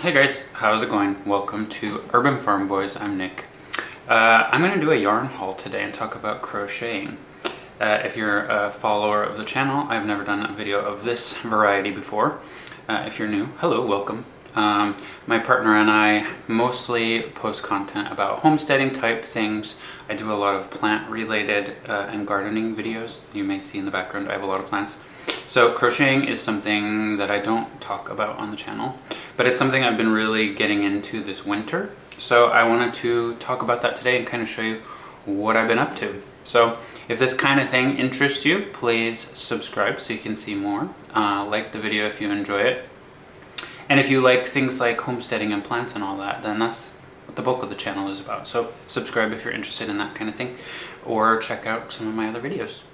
Hey guys, how's it going? Welcome to Urban Farm Boys. I'm Nick. I'm going to do a yarn haul today and talk about crocheting. If you're a follower of the channel, I've never done a video of this variety before. If you're new, hello, welcome. My partner and I mostly post content about homesteading type things. I do a lot of plant related and gardening videos. You may see in the background I have a lot of plants. So crocheting is something that I don't talk about on the channel, but it's something I've been really getting into this winter. So I wanted to talk about that today and kind of show you what I've been up to. So if this kind of thing interests you, please subscribe so you can see more. Like the video if you enjoy it. And if you like things like homesteading and plants and all that, then that's what the bulk of the channel is about. So subscribe if you're interested in that kind of thing, or check out some of my other videos.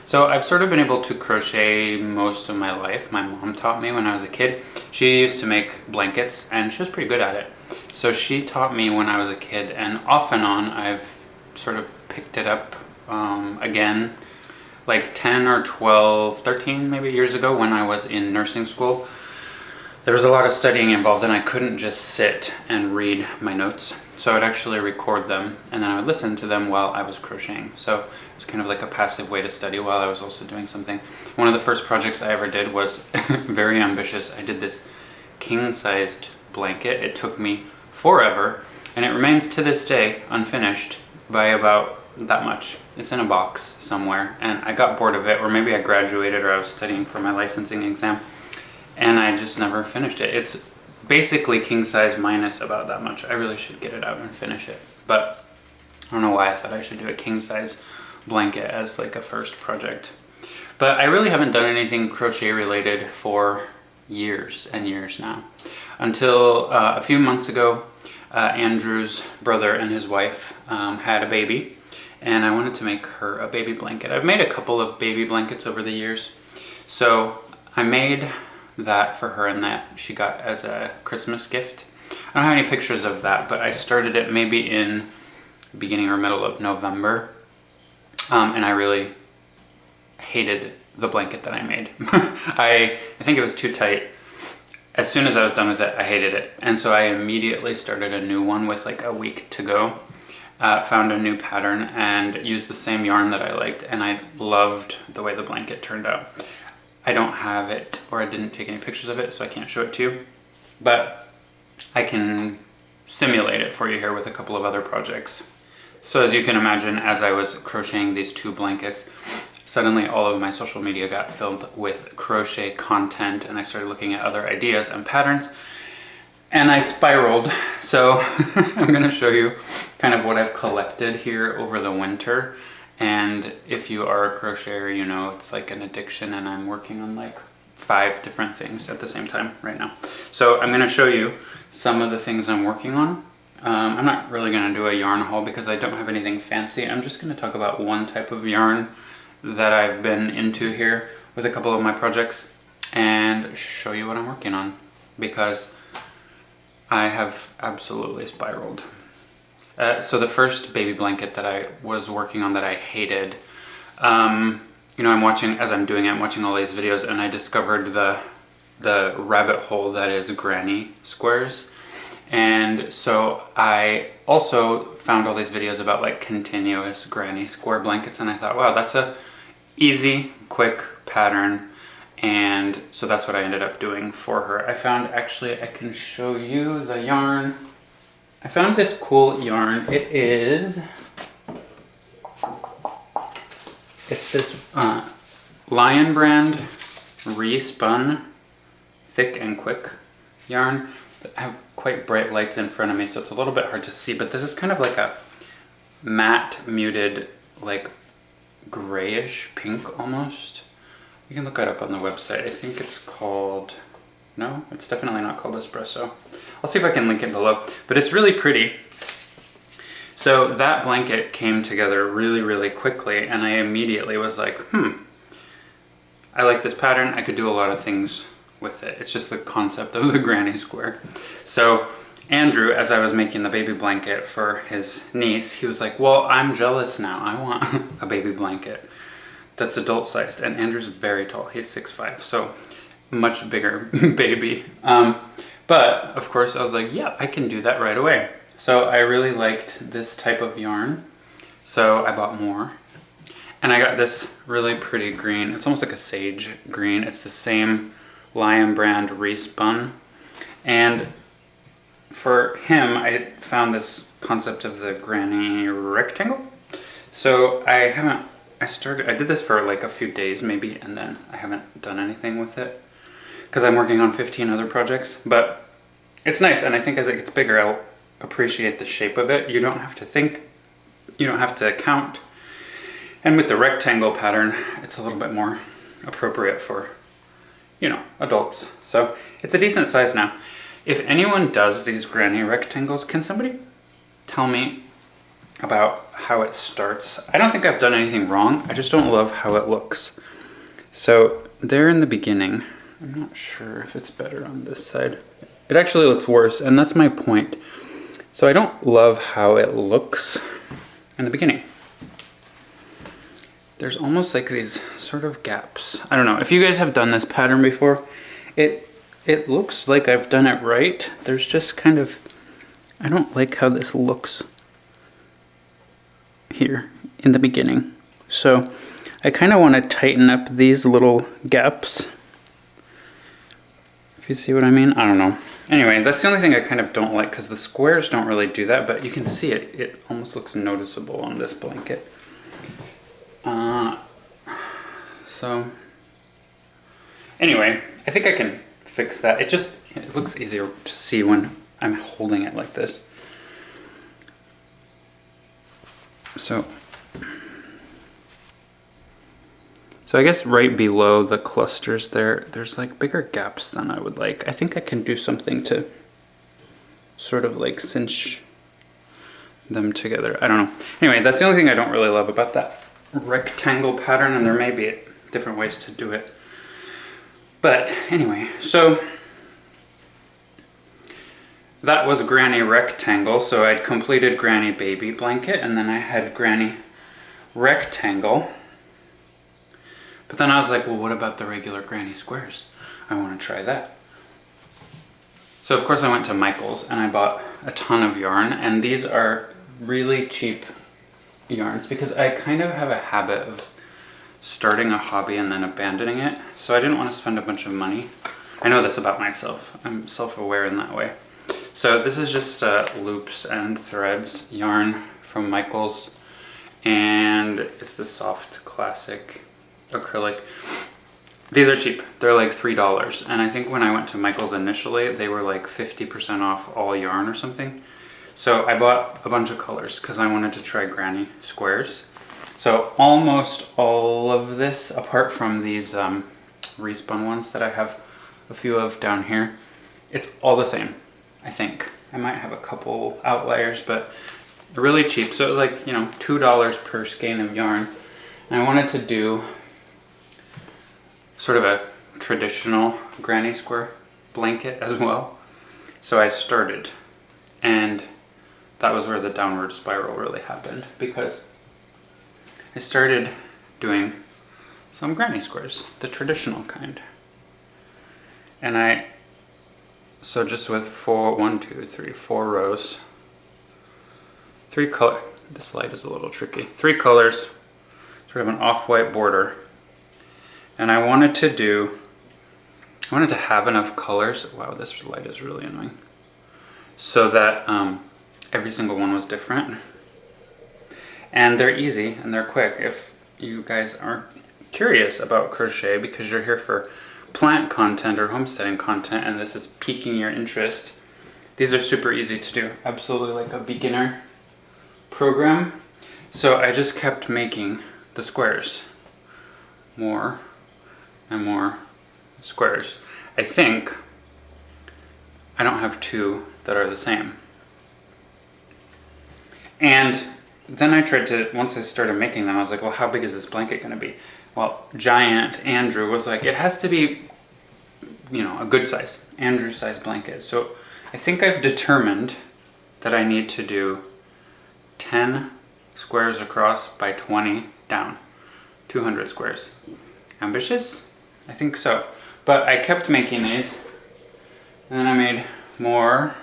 So I've sort of been able to crochet most of my life. My mom taught me when I was a kid. She used to make blankets and she was pretty good at it. So she taught me when I was a kid, and off and on I've sort of picked it up again like 10 or 12, 13 maybe years ago when I was in nursing school. There was a lot of studying involved and I couldn't just sit and read my notes. So I'd actually record them and then I would listen to them while I was crocheting. So it's kind of like a passive way to study while I was also doing something. One of the first projects I ever did was very ambitious. I did this king-sized blanket. It took me forever and it remains to this day unfinished by about that much. It's in a box somewhere and I got bored of it, or maybe I graduated or I was studying for my licensing exam. And I just never finished it. It's basically king size minus about that much. I really should get it out and finish it. But I don't know why I thought I should do a king size blanket as like a first project. But I really haven't done anything crochet related for years and years now. Until a few months ago, Andrew's brother and his wife had a baby. And I wanted to make her a baby blanket. I've made a couple of baby blankets over the years. So I made that for her and that she got as a Christmas gift. I don't have any pictures of that, but I started it maybe in beginning or middle of November. And I really hated the blanket that I made. I think it was too tight. As soon as I was done with it, I hated it. And so I immediately started a new one with like a week to go. Found a new pattern and used the same yarn that I liked, and I loved the way the blanket turned out. I don't have it, or I didn't take any pictures of it, so I can't show it to you. But I can simulate it for you here with a couple of other projects. So as you can imagine, as I was crocheting these two blankets, suddenly all of my social media got filled with crochet content, and I started looking at other ideas and patterns, and I spiraled. So I'm going to show you kind of what I've collected here over the winter. And if you are a crocheter, you know it's like an addiction, and I'm working on like 5 different things at the same time right now. So I'm going to show you some of the things I'm working on. I'm not really going to do a yarn haul because I don't have anything fancy. I'm just going to talk about one type of yarn that I've been into here with a couple of my projects and show you what I'm working on, because I have absolutely spiraled. So the first baby blanket that I was working on that I hated, you know, I'm watching all these videos, and I discovered the rabbit hole that is granny squares. And so I also found all these videos about like continuous granny square blankets, and I thought, wow, that's a easy, quick pattern. And so that's what I ended up doing for her. I found, actually, I can show you the yarn. I found this cool yarn. It's this Lion brand Re-Spun thick and quick yarn. I have quite bright lights in front of me, so it's a little bit hard to see, but this is kind of like a matte muted, like grayish pink almost. You can look it up on the website. I think it's called, no, it's definitely not called Espresso. I'll see if I can link it below, but it's really pretty. So that blanket came together really, really quickly, and I immediately was like, I like this pattern. I could do a lot of things with it. It's just the concept of the granny square. So Andrew, as I was making the baby blanket for his niece, he was like, well, I'm jealous now. I want a baby blanket that's adult sized. And Andrew's very tall. He's 6'5", so much bigger baby. But of course I was like, yeah, I can do that right away. So I really liked this type of yarn. So I bought more. And I got this really pretty green. It's almost like a sage green. It's the same Lion brand Re-Spun. And for him, I found this concept of the granny rectangle. So I did this for like a few days maybe, and then I haven't done anything with it because I'm working on 15 other projects. But it's nice, and I think as it gets bigger, I'll appreciate the shape of it. You don't have to think, you don't have to count. And with the rectangle pattern, it's a little bit more appropriate for, you know, adults. So it's a decent size now. If anyone does these granny rectangles, can somebody tell me about how it starts? I don't think I've done anything wrong. I just don't love how it looks. So there in the beginning, I'm not sure if it's better on this side. It actually looks worse, and that's my point. So I don't love how it looks in the beginning. There's almost like these sort of gaps. I don't know. If you guys have done this pattern before, it looks like I've done it right. There's just kind of, I don't like how this looks here in the beginning. So I kind of want to tighten up these little gaps. If you see what I mean, I don't know. Anyway, that's the only thing I kind of don't like, because the squares don't really do that, but you can see it. It almost looks noticeable on this blanket. So anyway, I think I can fix that. It looks easier to see when I'm holding it like this. So I guess right below the clusters there's like bigger gaps than I would like. I think I can do something to sort of like cinch them together. I don't know. Anyway, that's the only thing I don't really love about that rectangle pattern, and there may be different ways to do it. But anyway, so that was Granny Rectangle. So I'd completed Granny Baby Blanket, and then I had Granny Rectangle. But then I was like, well, what about the regular Granny Squares? I want to try that. So of course I went to Michael's and I bought a ton of yarn, and these are really cheap yarns because I kind of have a habit of starting a hobby and then abandoning it. So I didn't want to spend a bunch of money. I know this about myself. I'm self-aware in that way. So this is just loops and threads yarn from Michael's, and it's the soft classic acrylic. These are cheap. They're like $3, and I think when I went to Michael's initially, they were like 50% off all yarn or something. So I bought a bunch of colors because I wanted to try granny squares. So almost all of this, apart from these Re-Spun ones that I have a few of down here, it's all the same, I think. I might have a couple outliers, but they're really cheap. So it was like, you know, $2 per skein of yarn. And I wanted to do sort of a traditional granny square blanket as well. So I started, and that was where the downward spiral really happened, because I started doing some granny squares, the traditional kind. And so just with 4 rows, 3 color, this light is a little tricky, 3 colors, sort of an off-white border. And I wanted to have enough colors, wow, this light is really annoying, so that every single one was different. And they're easy and they're quick if you guys aren't curious about crochet because you're here for plant content or homesteading content and this is piquing your interest. These are super easy to do, absolutely like a beginner program. So I just kept making the squares, more and more squares. I think I don't have 2 that are the same. And then I tried to, once I started making them, I was like, well, how big is this blanket gonna be? Well, Giant Andrew was like, it has to be, you know, a good size, Andrew size blanket. So I think I've determined that I need to do 10 squares across by 20 down, 200 squares. Ambitious? I think so. But I kept making these, and then I made more,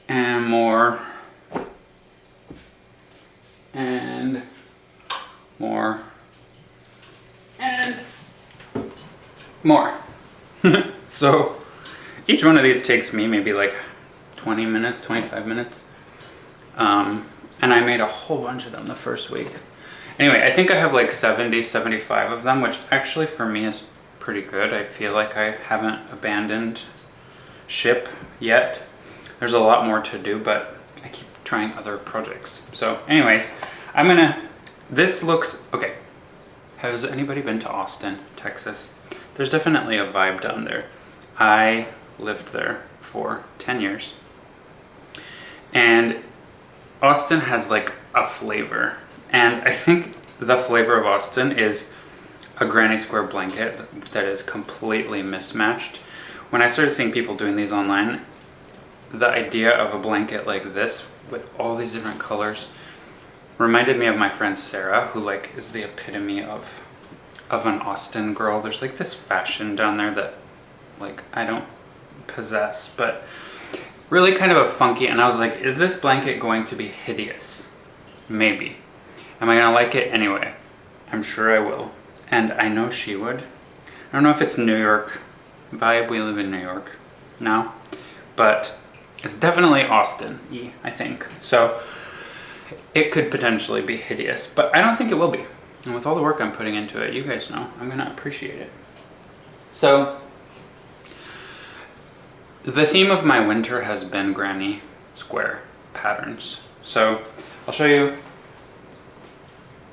and more, and more, and more. So each one of these takes me maybe like 20 minutes, 25 minutes. And I made a whole bunch of them the first week. Anyway, I think I have like 70, 75 of them, which actually for me is pretty good. I feel like I haven't abandoned ship yet. There's a lot more to do, but I keep trying other projects. So anyways, this looks, okay. Has anybody been to Austin, Texas? There's definitely a vibe down there. I lived there for 10 years. And Austin has like a flavor. And I think the flavor of Austin is a granny square blanket that is completely mismatched. When I started seeing people doing these online, the idea of a blanket like this with all these different colors reminded me of my friend Sarah, who like is the epitome of an Austin girl. There's like this fashion down there that like I don't possess, but really kind of a funky, and I was like, is this blanket going to be hideous? Maybe. Am I gonna like it anyway? I'm sure I will. And I know she would. I don't know if it's New York vibe. We live in New York now, but it's definitely Austin-y, I think. So it could potentially be hideous, but I don't think it will be. And with all the work I'm putting into it, you guys know, I'm gonna appreciate it. So the theme of my winter has been granny square patterns. So I'll show you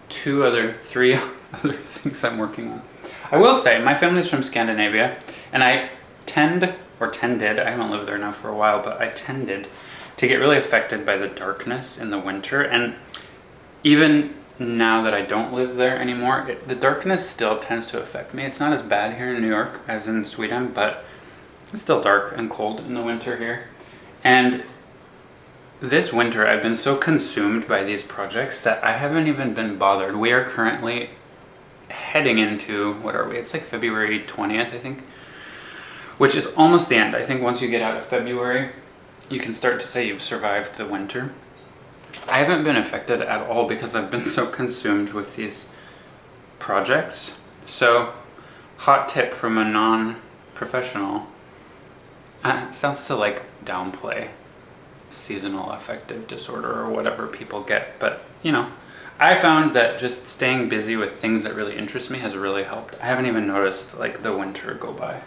three other things I'm working on. I will say my family's from Scandinavia, and I tended, I haven't lived there now for a while, but I tended to get really affected by the darkness in the winter. And even now that I don't live there anymore, the darkness still tends to affect me. It's not as bad here in New York as in Sweden, but it's still dark and cold in the winter here. And this winter I've been so consumed by these projects that I haven't even been bothered. We are currently heading into, what are we? It's like February 20th, I think, which is almost the end. I think once you get out of February, you can start to say you've survived the winter. I haven't been affected at all because I've been so consumed with these projects. So, hot tip from a non-professional. It sounds to like downplay seasonal affective disorder or whatever people get, but you know, I found that just staying busy with things that really interest me has really helped. I haven't even noticed like the winter go by.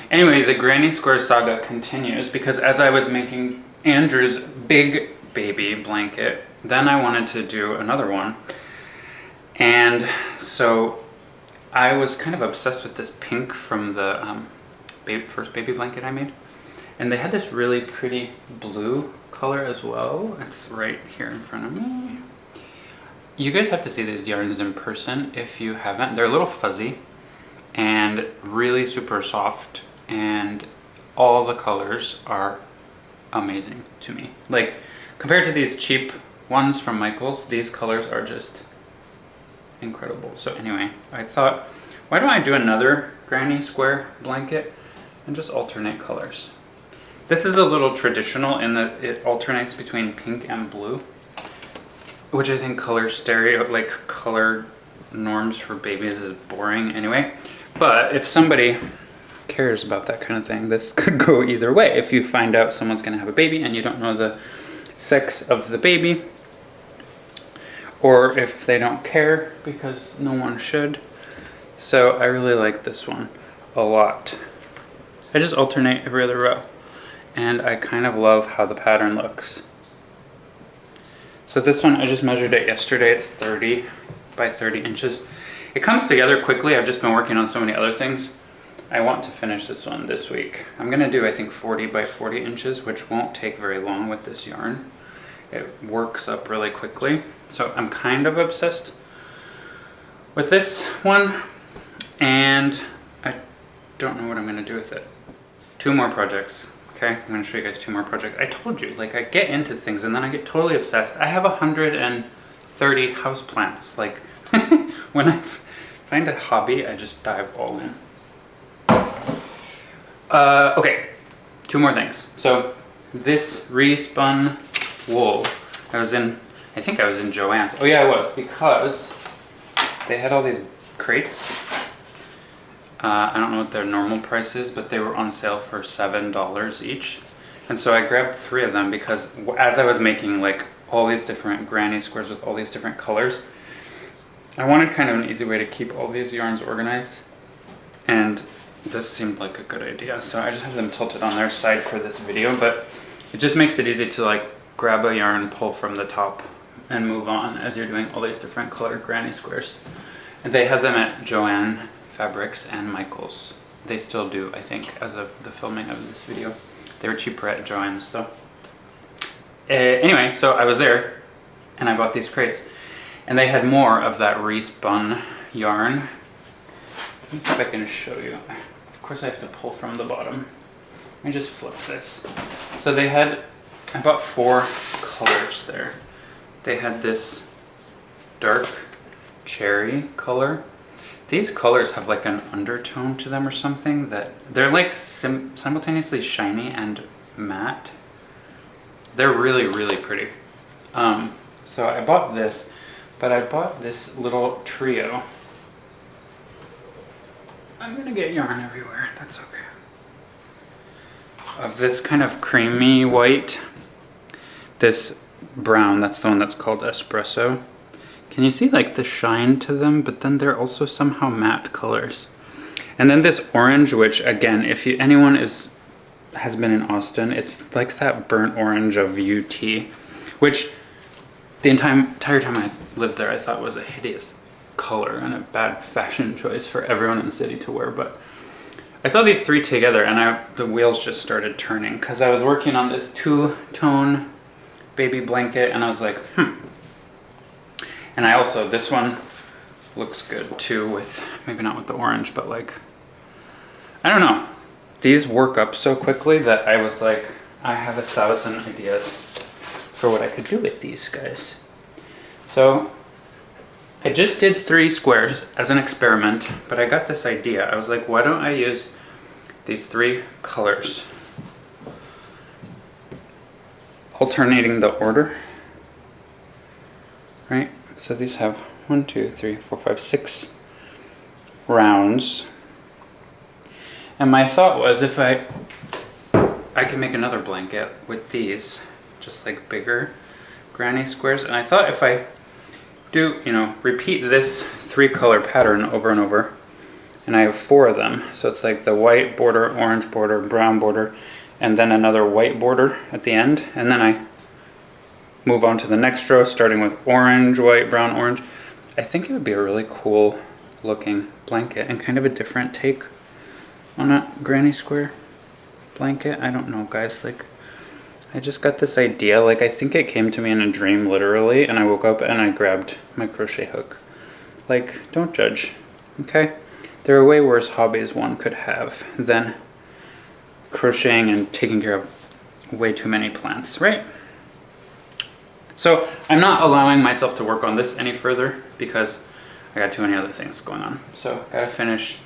Anyway, the granny square saga continues because as I was making Andrew's big baby blanket, then I wanted to do another one. And so I was kind of obsessed with this pink from the first baby blanket I made. And they had this really pretty blue color as well. It's right here in front of me. You guys have to see these yarns in person if you haven't. They're a little fuzzy and really super soft, and all the colors are amazing to me. Like, compared to these cheap ones from Michaels, these colors are just incredible. So anyway, I thought, why don't I do another granny square blanket and just alternate colors? This is a little traditional in that it alternates between pink and blue, which I think color norms for babies is boring anyway. But if somebody cares about that kind of thing, this could go either way. If you find out someone's going to have a baby and you don't know the sex of the baby, or if they don't care, because no one should. So I really like this one a lot. I just alternate every other row, and I kind of love how the pattern looks. So this one, I just measured it yesterday. It's 30 by 30 inches. It comes together quickly. I've just been working on so many other things. I want to finish this one this week. I'm gonna do, I think, 40 by 40 inches, which won't take very long with this yarn. It works up really quickly. So I'm kind of obsessed with this one, and I don't know what I'm gonna do with it. 2 more projects, okay? I'm gonna show you guys 2 more projects. I told you, like, I get into things and then I get totally obsessed. I have 130 houseplants. Like, when I find a hobby, I just dive all in. Okay, two more things. So this Re-Spun wool, I think I was in Joann's. Oh yeah, I was, because they had all these crates. I don't know what their normal price is, but they were on sale for $7 each. And so I grabbed 3 of them because as I was making like all these different granny squares with all these different colors, I wanted kind of an easy way to keep all these yarns organized. And this seemed like a good idea. So I just have them tilted on their side for this video, but it just makes it easy to like grab a yarn, pull from the top, and move on as you're doing all these different colored granny squares. And they had them at Joann Fabrics and Michaels. They still do, I think, as of the filming of this video. They were cheaper at Joann's though. Anyway, so I was there and I bought these crates. And they had more of that Re-Spun yarn. Let me see if I can show you. Of course I have to pull from the bottom. Let me just flip this. So they had, I bought 4 colors there. They had this dark cherry color. These colors have like an undertone to them or something that they're like simultaneously shiny and matte. They're really, really pretty. So I bought this, but I bought this little trio. I'm gonna get yarn everywhere, that's okay. Of this kind of creamy white, this brown, that's the one that's called espresso. Can you see like the shine to them? But then they're also somehow matte colors. And then this orange, which again, if anyone has been in Austin, it's like that burnt orange of UT, which the entire time I lived there, I thought was a hideous color and a bad fashion choice for everyone in the city to wear. But I saw these 3 together and the wheels just started turning because I was working on this 2-tone baby blanket and I was like, And I also, this one looks good too with, maybe not with the orange, but like, I don't know. These work up so quickly that I was like, I have 1,000 ideas for what I could do with these guys. So I just did 3 squares as an experiment, but I got this idea. I was like, why don't I use these 3 colors? Alternating the order, right? So these have 1, 2, 3, 4, 5, 6 rounds. And my thought was if I can make another blanket with these, just like bigger granny squares. And I thought if I do, repeat this 3-color pattern over and over, and I have 4 of them. So it's like the white border, orange border, brown border, and then another white border at the end. And then I move on to the next row, starting with orange, white, brown, orange. I think it would be a really cool looking blanket and kind of a different take on a granny square blanket. I don't know, guys, like I just got this idea. Like I think it came to me in a dream literally, and I woke up and I grabbed my crochet hook. Like, don't judge, okay? There are way worse hobbies one could have than crocheting and taking care of way too many plants, right? So I'm not allowing myself to work on this any further because I got too many other things going on. So gotta finish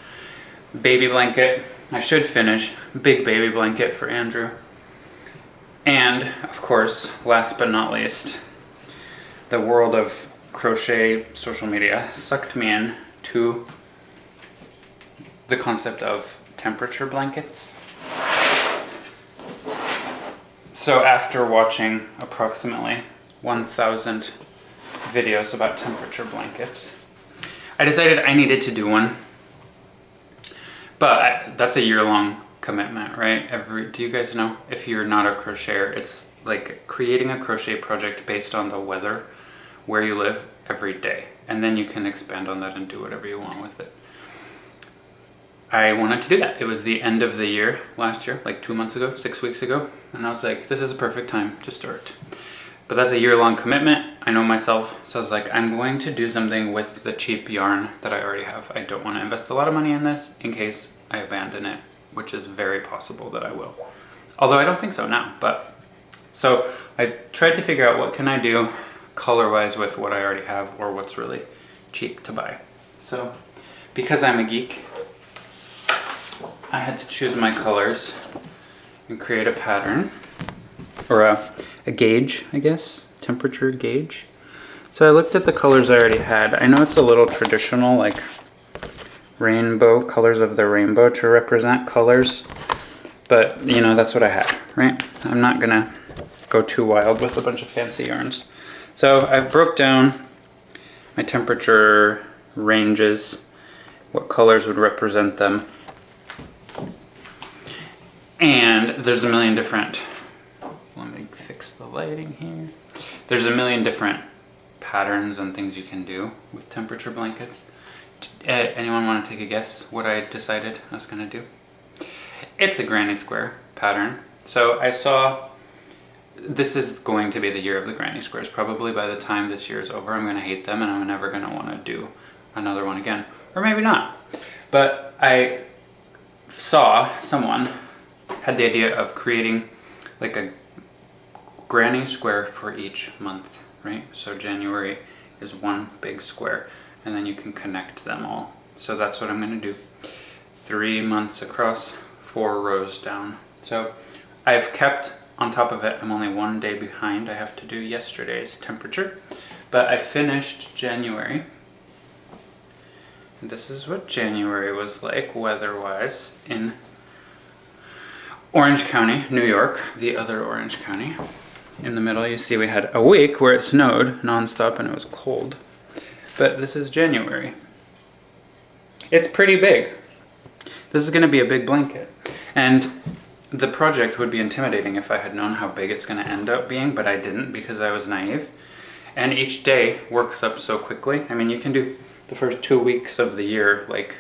baby blanket. I should finish big baby blanket for Andrew. And of course, last but not least, the world of crochet social media sucked me in to the concept of temperature blankets. So after watching approximately 1,000 videos about temperature blankets, I decided I needed to do one. But that's a year-long commitment, right? Do you guys know? If you're not a crocheter, it's like creating a crochet project based on the weather where you live every day. And then you can expand on that and do whatever you want with it. I wanted to do that. It was the end of the year last year, like 2 months ago, 6 weeks ago. And I was like, this is a perfect time to start. But that's a year-long commitment. I know myself. So I was like, I'm going to do something with the cheap yarn that I already have. I don't want to invest a lot of money in this in case I abandon it, which is very possible that I will. Although I don't think so now, but. So I tried to figure out what can I do color-wise with what I already have or what's really cheap to buy. So because I'm a geek, I had to choose my colors and create a pattern, or a gauge, I guess, temperature gauge. So I looked at the colors I already had. I know it's a little traditional, like rainbow, colors of the rainbow to represent colors, but you know, that's what I had, right? I'm not gonna go too wild with a bunch of fancy yarns. So I've broke down my temperature ranges, what colors would represent them. And there's a million different, let me fix the lighting here. There's a million different patterns and things you can do with temperature blankets. Anyone want to take a guess what I decided I was going to do? It's a granny square pattern. So I saw, this is going to be the year of the granny squares. Probably by the time this year is over, I'm going to hate them and I'm never going to want to do another one again. Or maybe not. But I saw someone had the idea of creating like a granny square for each month, right? So January is one big square and then you can connect them all. So that's what I'm going to do. 3 months across, 4 rows down. So I've kept on top of it, I'm only 1 day behind. I have to do yesterday's temperature, but I finished January. And this is what January was like weather-wise in Orange County, New York, the other Orange County. In the middle, you see we had a week where it snowed nonstop and it was cold. But this is January. It's pretty big. This is going to be a big blanket. And the project would be intimidating if I had known how big it's going to end up being, but I didn't because I was naive. And each day works up so quickly. I mean, you can do the first 2 weeks of the year like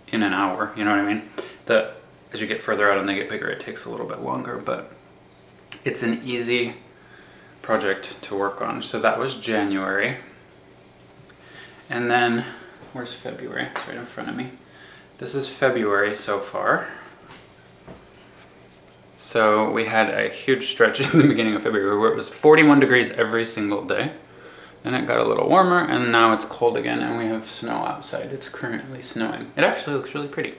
in an hour, you know what I mean? As you get further out and they get bigger, it takes a little bit longer, but it's an easy project to work on. So that was January. And then, where's February? It's right in front of me. This is February so far. So we had a huge stretch in the beginning of February where it was 41 degrees every single day. Then it got a little warmer and now it's cold again and we have snow outside. It's currently snowing. It actually looks really pretty.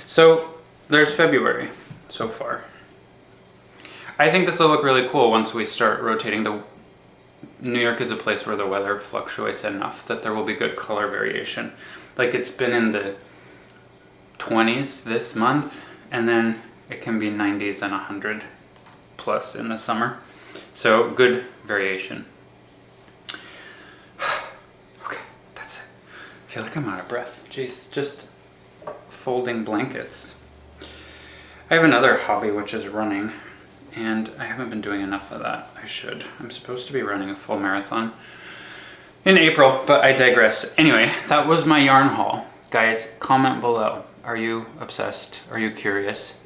So there's February so far. I think this will look really cool once we start rotating. New York is a place where the weather fluctuates enough that there will be good color variation. Like it's been in the 20s this month and then it can be 90s and 100 plus in the summer. So good variation. Okay, that's it. I feel like I'm out of breath. Jeez, just folding blankets. I have another hobby which is running and I haven't been doing enough of that. I should. I'm supposed to be running a full marathon in April, but I digress. Anyway, that was my yarn haul. Guys, comment below. Are you obsessed? Are you curious?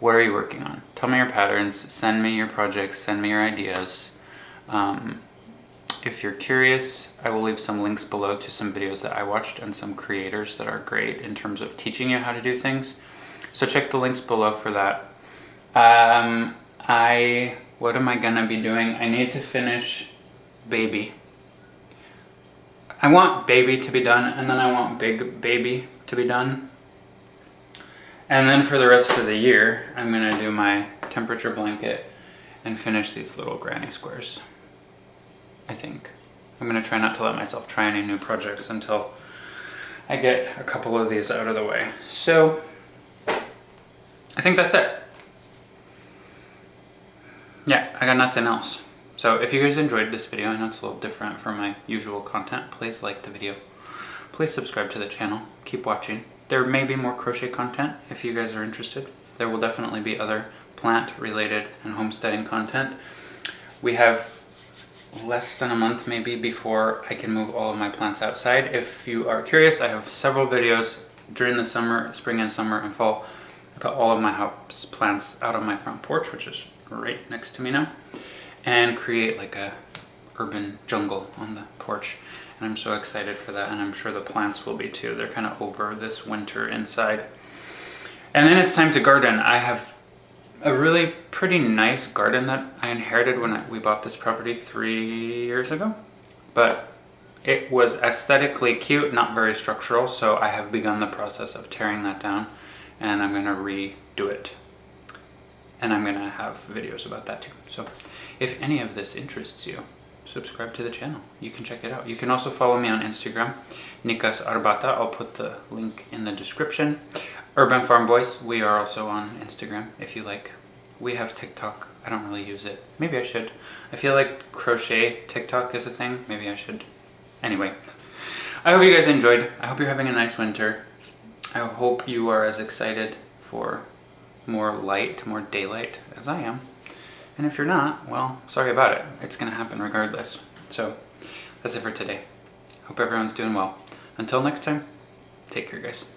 What are you working on? Tell me your patterns, send me your projects, send me your ideas. If you're curious, I will leave some links below to some videos that I watched and some creators that are great in terms of teaching you how to do things. So check the links below for that. What am I gonna be doing? I need to finish Baby. I want Baby to be done and then I want Big Baby to be done. And then for the rest of the year, I'm gonna do my temperature blanket and finish these little granny squares. I think. I'm gonna try not to let myself try any new projects until I get a couple of these out of the way. So, I think that's it. Yeah, I got nothing else. So if you guys enjoyed this video, I know it's a little different from my usual content, please like the video. Please subscribe to the channel, keep watching. There may be more crochet content if you guys are interested. There will definitely be other plant related and homesteading content. We have less than a month maybe before I can move all of my plants outside. If you are curious, I have several videos during the summer, spring and summer and fall. I put all of my house plants out on my front porch, which is right next to me now, and create like a urban jungle on the porch. And I'm so excited for that, and I'm sure the plants will be too. They're kind of over this winter inside. And then it's time to garden. I have a really pretty nice garden that I inherited when we bought this property 3 years ago. But it was aesthetically cute, not very structural, so I have begun the process of tearing that down and I'm gonna redo it. And I'm gonna have videos about that too. So if any of this interests you, subscribe to the channel. You can check it out. You can also follow me on Instagram, Nikas Arbata. I'll put the link in the description. Urban Farm Boys, we are also on Instagram if you like. We have TikTok. I don't really use it. Maybe I should. I feel like crochet TikTok is a thing. Maybe I should. Anyway, I hope you guys enjoyed. I hope you're having a nice winter. I hope you are as excited for more light, more daylight as I am. And if you're not, well, sorry about it. It's gonna happen regardless. So that's it for today. Hope everyone's doing well. Until next time, take care, guys.